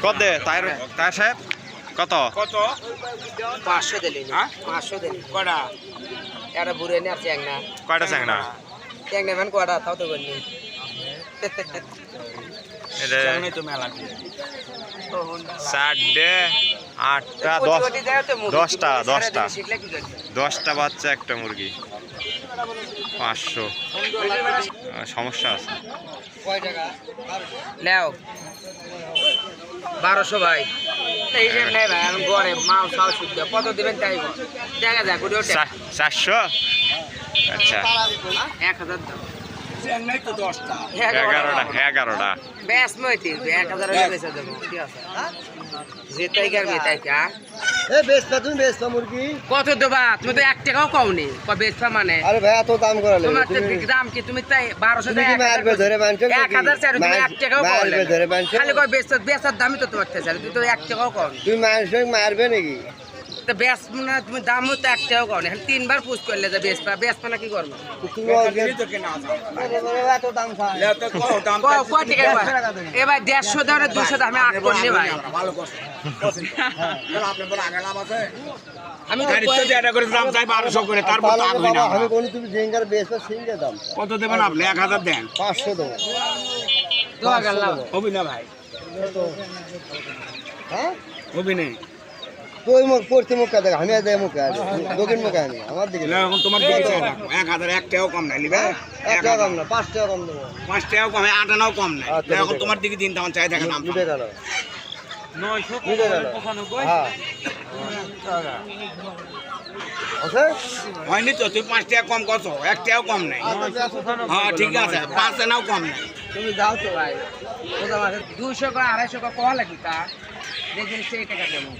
কত দে তাই সাহেব কত কত 500 দিলি 500 দিলি কড়া এটা বুড়ে নে আছে না কয়টা চ্যাংড়া চ্যাংড়া মান কোয়াটা তাও তো বলনি এটা চাংনে তো মেলা 4 8টা 10টা 10টা বাচ্চা একটা মুরগি 500 সমস্যা আছে কয় টাকা নাও 1200 ভাই এই যে নেই ভাই আমি গড়ে মাল খাও শুদ্ধ কত দিবেন তাই দেখা যায় গুড়ি ওঠে 400 আচ্ছা 1000 দাও চাংনে তো 10টা 11টা বেশ মইতি 1000 এর বেচা দেব কি আছে যেটাই করবে তাই কা এ বেচবা তুমি বেচবা মুরগি কত দেবা তুমি তো 1 টাকাও কওনি ক বেচবা মানে আরে ভাই এত দাম করা লাগে তোমার তো দাম কি তুমি তাই 1200 তুমি কি মারবে ধরে বানছো 1000 চার তুমি 1 টাকাও কওনি মারবে ধরে বানছো খালি কয় বেচার দামই তো তোমার থেকে তুমি তো 1 টাকাও কওনি তুমি মারবে মারবে নাকি তো বেচ না তুমি দামও তো 1 টাকাও কওনি খালি তিনবার পুষ করলে যে বেচবা না কি করব তুমি তো কেনা আছে এত দাম খায় লে তো কত দাম কয় টাকা এবার 150 দাও 200 দাও আমি আট করনি ভাই ভালো কষ্ট তাহলে আপনি বড় আগে লাভ আছে আমি তো গাড়ি তো এটা করে দাম চাই 1200 করে তারপর তো আগ হয় না আমি কোন তুমি জেঙ্গার বেচবা সিঙ্গে দাম কত দেবেন আপনি 1000 দেন 500 দেবো দোয়া গেল হবি না ভাই হ্যাঁ হবি না তুই মুখ পড়তে মুখ কাদে আমি আদে মুখ কাদে দোকান মুখ আনি আমার দিকে লে এখন তোমার দিকে চাই রাখো 1000 এক টাকাও কম নাই লিবে 1 টাকা কম না 5 টাকা কম দেবো 5 টাকাও কম 8 আনাও কম নাই আচ্ছা, লে এখন তোমার দিকে দিন দাম চাই দেখেন দাম নিতে গেল 900 নিতে গেল হ্যাঁ আছে হয়নি তো তুই 5 টাকা কম করছো 1 টাকাও কম নাই হ্যাঁ ঠিক আছে 5 আনাও কম নাই তুমি যাও তো ভাই ওটা আমাকে 200 করে 250 করে কোয়া লাগি তা দেখেন সেই টাকা দেবো